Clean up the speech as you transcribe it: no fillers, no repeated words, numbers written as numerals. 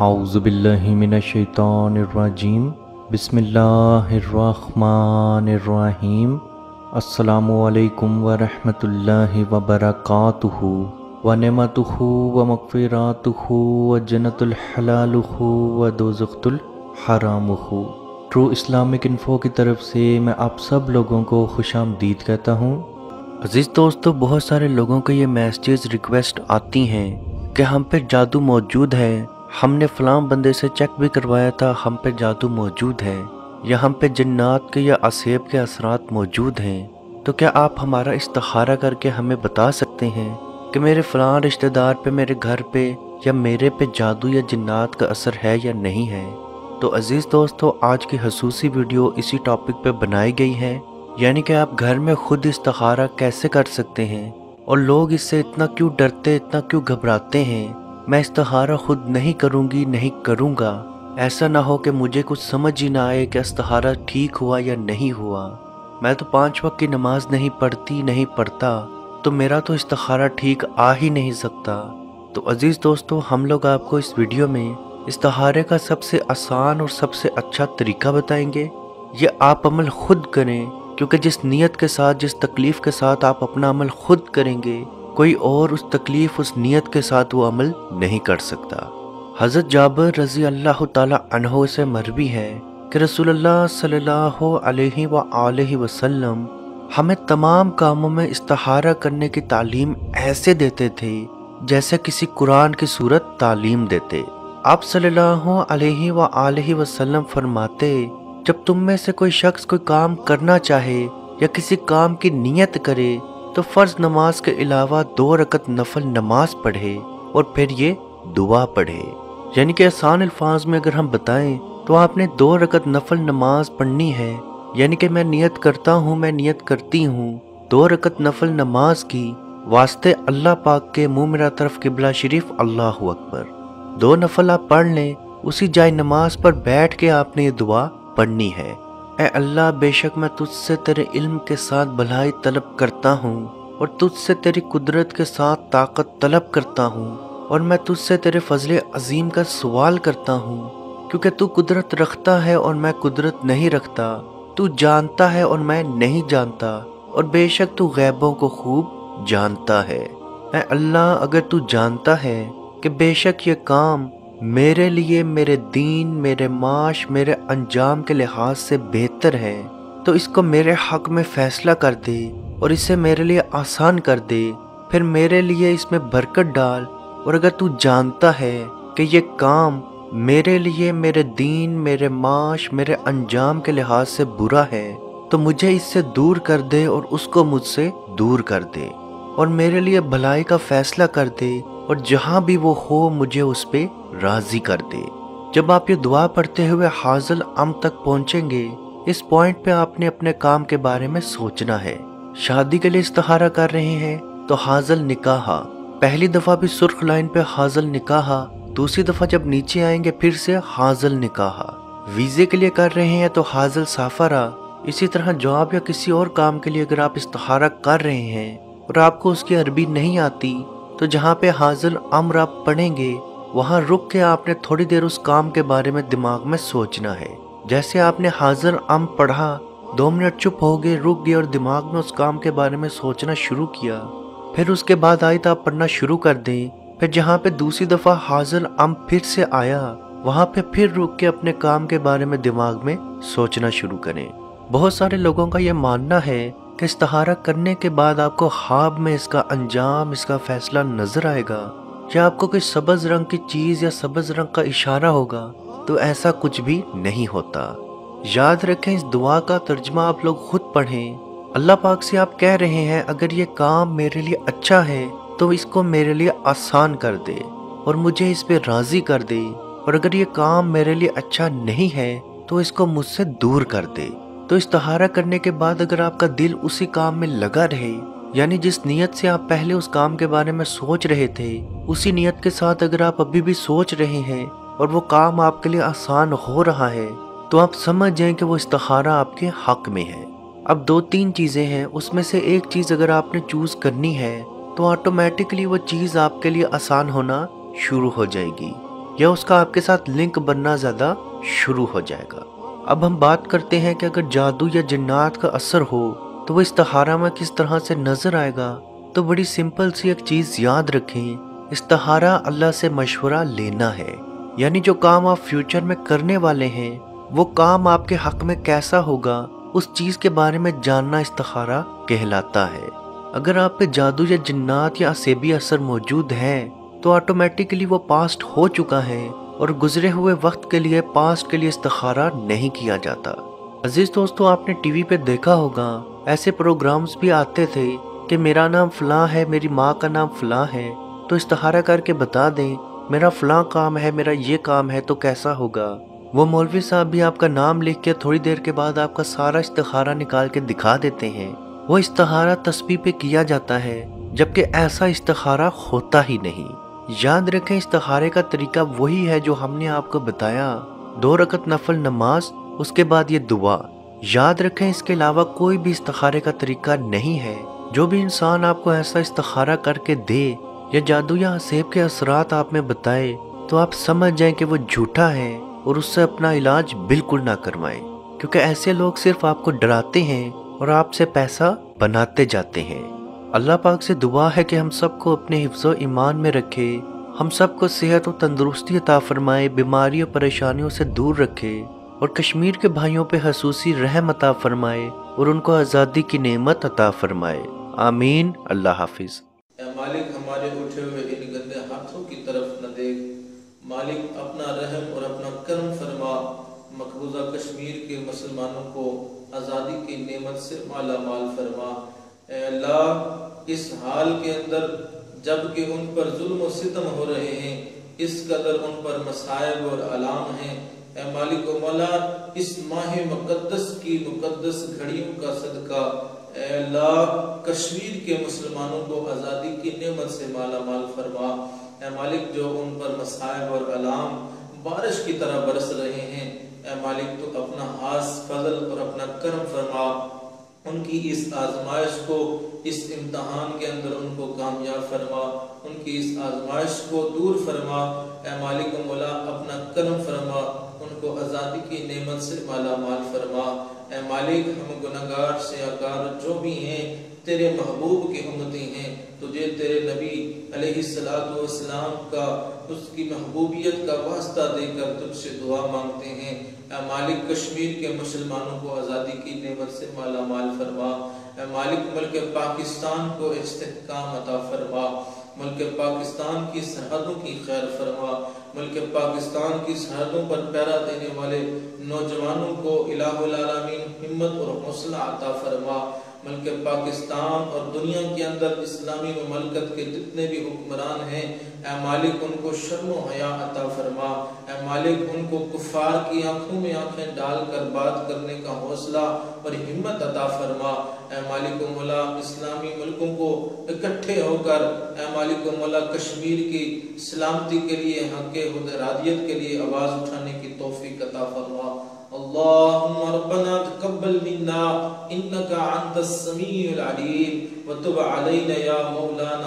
اعوذ باللہ من الشیطان الرجیم بسم اللہ الرحمن الرحیم السلام علیکم ورحمۃ اللہ وبرکاتہ ونعمتہ ومغفراتہ وجنت الحلالہ ودوزخ الحرامہ۔ ٹرو اسلامک انفو کی طرف سے میں آپ سب لوگوں کو خوش آمدید کہتا ہوں۔ عزیز دوستو، بہت سارے لوگوں کو یہ میسیج ریکویسٹ آتی ہیں کہ ہم پہ جادو موجود ہے، ہم نے فلاں بندے سے چیک بھی کروایا تھا، ہم پہ جادو موجود ہے، یا ہم پہ جنات کے یا عصیب کے اثرات موجود ہیں، تو کیا آپ ہمارا استخارہ کر کے ہمیں بتا سکتے ہیں کہ میرے فلاں رشتہ دار پہ، میرے گھر پہ یا میرے پہ جادو یا جنات کا اثر ہے یا نہیں ہے؟ تو عزیز دوستو، آج کی خصوصی ویڈیو اسی ٹاپک پہ بنائی گئی ہے، یعنی کہ آپ گھر میں خود استخارہ کیسے کر سکتے ہیں، اور لوگ اس سے اتنا کیوں ڈرتے، اتنا کیوں گھبراتے ہیں۔ میں استخارہ خود نہیں کروں گی، نہیں کروں گا، ایسا نہ ہو کہ مجھے کچھ سمجھ ہی نہ آئے کہ استخارہ ٹھیک ہوا یا نہیں ہوا۔ میں تو 5 وقت کی نماز نہیں پڑھتی، نہیں پڑھتا، تو میرا تو استخارہ ٹھیک آ ہی نہیں سکتا۔ تو عزیز دوستو، ہم لوگ آپ کو اس ویڈیو میں استخارے کا سب سے آسان اور سب سے اچھا طریقہ بتائیں گے۔ یہ آپ عمل خود کریں، کیونکہ جس نیت کے ساتھ، جس تکلیف کے ساتھ آپ اپنا عمل خود کریں گے، کوئی اور اس تکلیف، اس نیت کے ساتھ وہ عمل نہیں کر سکتا۔ حضرت جابر رضی اللہ تعالی عنہ سے مروی ہے کہ رسول اللہ صلی اللہ علیہ وآلہ وسلم ہمیں تمام کاموں میں استخارہ کرنے کی تعلیم ایسے دیتے تھے جیسے کسی قرآن کی سورت تعلیم دیتے۔ آپ صلی اللہ علیہ وآلہ وسلم فرماتے، جب تم میں سے کوئی شخص کوئی کام کرنا چاہے یا کسی کام کی نیت کرے تو فرض نماز کے علاوہ 2 رکعت نفل نماز پڑھے اور پھر یہ دعا پڑھے۔ یعنی کہ آسان الفاظ میں اگر ہم بتائیں تو آپ نے 2 رکعت نفل نماز پڑھنی ہے، یعنی کہ میں نیت کرتا ہوں، میں نیت کرتی ہوں 2 رکعت نفل نماز کی، واسطے اللہ پاک کے، منہ میرا طرف قبلہ شریف، اللہ اکبر۔ 2 نفل آپ پڑھ لیں، اسی جائے نماز پر بیٹھ کے آپ نے یہ دعا پڑھنی ہے۔ اے اللہ، بے شک میں تجھ سے تیرے علم کے ساتھ بھلائی طلب کرتا ہوں، اور تجھ سے تیری قدرت کے ساتھ طاقت طلب کرتا ہوں، اور میں تجھ سے تیرے فضل عظیم کا سوال کرتا ہوں، کیونکہ تو قدرت رکھتا ہے اور میں قدرت نہیں رکھتا، تو جانتا ہے اور میں نہیں جانتا، اور بے شک تو غیبوں کو خوب جانتا ہے۔ اے اللہ، اگر تو جانتا ہے کہ بے شک یہ کام میرے لیے، میرے دین، میرے معاش، میرے انجام کے لحاظ سے بہتر ہے، تو اس کو میرے حق میں فیصلہ کر دے اور اسے میرے لیے آسان کر دے، پھر میرے لیے اس میں برکت ڈال۔ اور اگر تو جانتا ہے کہ یہ کام میرے لیے، میرے دین، میرے معاش، میرے انجام کے لحاظ سے برا ہے، تو مجھے اس سے دور کر دے اور اس کو مجھ سے دور کر دے، اور میرے لیے بھلائی کا فیصلہ کر دے، اور جہاں بھی وہ ہو مجھے اس پہ راضی کر دے۔ جب آپ یہ دعا پڑھتے ہوئے حاصل ام تک پہنچیں گے، اس پوائنٹ پہ آپ نے اپنے کام کے بارے میں سوچنا ہے۔ شادی کے لیے استخارہ کر رہے ہیں تو حاصل نکاح، پہلی دفعہ بھی سرخ لائن پہ حاصل نکاح، دوسری دفعہ جب نیچے آئیں گے پھر سے حاصل نکاح۔ ویزے کے لیے کر رہے ہیں تو حاصل سافرہ۔ اسی طرح جاب یا کسی اور کام کے لیے اگر آپ استخارہ کر رہے ہیں اور آپ کو اس کی عربی نہیں آتی، تو جہاں پہ حاصل امر آپ پڑھیں گے وہاں رک کے آپ نے تھوڑی دیر اس کام کے بارے میں دماغ میں سوچنا ہے۔ جیسے آپ نے حاضر ام پڑھا، 2 منٹ چپ ہو گئے، رک گئے اور دماغ میں اس کام کے بارے میں سوچنا شروع کیا، پھر اس کے بعد آیت آپ پڑھنا شروع کر دیں، پھر جہاں پہ دوسری دفعہ حاضر ام پھر سے آیا وہاں پہ پھر رک کے اپنے کام کے بارے میں دماغ میں سوچنا شروع کریں۔ بہت سارے لوگوں کا یہ ماننا ہے کہ استخارہ کرنے کے بعد آپ کو خواب میں اس کا انجام، اس کا فیصلہ نظر آئے گا، یا آپ کو کوئی سبز رنگ کی چیز یا سبز رنگ کا اشارہ ہوگا، تو ایسا کچھ بھی نہیں ہوتا۔ یاد رکھیں، اس دعا کا ترجمہ آپ لوگ خود پڑھیں۔ اللہ پاک سے آپ کہہ رہے ہیں، اگر یہ کام میرے لیے اچھا ہے تو اس کو میرے لیے آسان کر دے اور مجھے اس پہ راضی کر دے، اور اگر یہ کام میرے لیے اچھا نہیں ہے تو اس کو مجھ سے دور کر دے۔ تو استخارہ کرنے کے بعد اگر آپ کا دل اسی کام میں لگا رہے، یعنی جس نیت سے آپ پہلے اس کام کے بارے میں سوچ رہے تھے، اسی نیت کے ساتھ اگر آپ ابھی بھی سوچ رہے ہیں اور وہ کام آپ کے لیے آسان ہو رہا ہے، تو آپ سمجھ جائیں کہ وہ استخارہ آپ کے حق میں ہے۔ اب 2-3 چیزیں ہیں، اس میں سے ایک چیز اگر آپ نے چوز کرنی ہے تو آٹومیٹکلی وہ چیز آپ کے لیے آسان ہونا شروع ہو جائے گی۔ یا اس کا آپ کے ساتھ لنک بننا زیادہ شروع ہو جائے گا۔ اب ہم بات کرتے ہیں کہ اگر جادو یا جنات کا اثر ہو تو وہ استخارہ میں کس طرح سے نظر آئے گا۔ تو بڑی سمپل سی ایک چیز یاد رکھیں، استخارہ اللہ سے مشورہ لینا ہے، یعنی جو کام آپ فیوچر میں کرنے والے ہیں وہ کام آپ کے حق میں کیسا ہوگا، اس چیز کے بارے میں جاننا استخارہ کہلاتا ہے۔ اگر آپ پہ جادو یا جنات یا اسیبی اثر موجود ہے تو آٹومیٹکلی وہ پاسٹ ہو چکا ہے، اور گزرے ہوئے وقت کے لیے پاسٹ کے لیے استخارہ نہیں کیا جاتا۔ عزیز دوستو، آپ نے ٹی وی پہ دیکھا ہوگا ایسے پروگرامز بھی آتے تھے کہ میرا نام فلاں ہے، میری ماں کا نام فلاں ہے، تو استخارہ کر کے بتا دیں میرا فلاں کام ہے، میرا یہ کام ہے، تو کیسا ہوگا۔ وہ مولوی صاحب بھی آپ کا نام لکھ کے تھوڑی دیر کے بعد آپ کا سارا استخارہ نکال کے دکھا دیتے ہیں۔ وہ استخارہ تسبیح پہ کیا جاتا ہے، جبکہ ایسا استخارہ ہوتا ہی نہیں۔ یاد رکھیں استخارے کا طریقہ وہی ہے جو ہم نے آپ کو بتایا، 2 رکعت نفل نماز، اس کے بعد یہ دعا۔ یاد رکھیں اس کے علاوہ کوئی بھی استخارے کا طریقہ نہیں ہے۔ جو بھی انسان آپ کو ایسا استخارہ کر کے دے یا جادو یا اسیب کے اثرات آپ میں بتائے تو آپ سمجھ جائیں کہ وہ جھوٹا ہے اور اس سے اپنا علاج بالکل نہ کروائیں، کیونکہ ایسے لوگ صرف آپ کو ڈراتے ہیں اور آپ سے پیسہ بناتے جاتے ہیں۔ اللہ پاک سے دعا ہے کہ ہم سب کو اپنے حفظ و ایمان میں رکھے، ہم سب کو صحت و تندرستی عطا فرمائے، بیماری و پریشانیوں سے دور رکھے، اور کشمیر کے بھائیوں پہ خصوصی رحم عطا فرمائے اور ان کو آزادی کی نعمت عطا فرمائے۔ آمین۔ اللہ حافظ۔ اے مالک، ہمارے اٹھے ہوئے ان گندے ہاتھوں کی طرف نہ دیکھ، مالک اپنا رحم اور اپنا کرم فرما، مقبوضہ کشمیر کے مسلمانوں کو آزادی کی نعمت سے مالا مال فرما۔ اے اللہ، اس حال کے اندر جب کہ ان پر ظلم و ستم ہو رہے ہیں، اس قدر ان پر مصائب اور آلام ہیں، اے مالک و مولا، اس ماہ مقدس کی مقدس گھڑیوں کا صدقہ اے اللہ کشمیر کے مسلمانوں کو آزادی کی نعمت سے مالا مال فرما۔ اے مالک، جو ان پر مصائب اور آلام بارش کی طرح برس رہے ہیں، اے مالک تو اپنا خاص فضل اور اپنا کرم فرما، ان کی اس آزمائش کو، اس امتحان کے اندر ان کو کامیاب فرما، ان کی اس آزمائش کو دور فرما۔ اے مالک و مولا، اپنا کرم فرما، ان کو آزادی کی نعمت سے مالا مال فرما۔ اے مالک، ہم گناہگار سیاہکار جو بھی ہیں تیرے محبوب کی امتی ہیں، تجھے تیرے نبی علیہ السلام کا، اس کی محبوبیت کا واسطہ دے کر تجھ سے دعا مانگتے ہیں۔ اے مالک، کشمیر کے مسلمانوں کو آزادی کی نعمت سے مالا مال فرما۔ اے مالک، ملک پاکستان کو استحکام عطا فرما، ملک پاکستان کی سرحدوں کی خیر فرما، ملک پاکستان کی سرحدوں پر پہرا دینے والے نوجوانوں کو الہ العالمین ہمت اور حوصلہ عطا فرما۔ ملک پاکستان اور دنیا کے اندر اسلامی مملکت کے جتنے بھی حکمران ہیں، اے مالک ان کو شرم و حیا عطا فرما۔ اے مالک، ان کو کفار کی آنکھوں میں آنکھیں ڈال کر بات کرنے کا حوصلہ اور ہمت عطا فرما۔ اے مالک و مولا، اسلامی ملکوں کو اکٹھے ہو کر اے مالک و مولا کشمیر کی سلامتی کے لیے، حق حدرادیت کے لیے آواز اٹھانے کی توفیق عطا فرما۔ اللہم ربنا تقبل منا انکا انت السمیع العلیم وتب علینا یا مولانا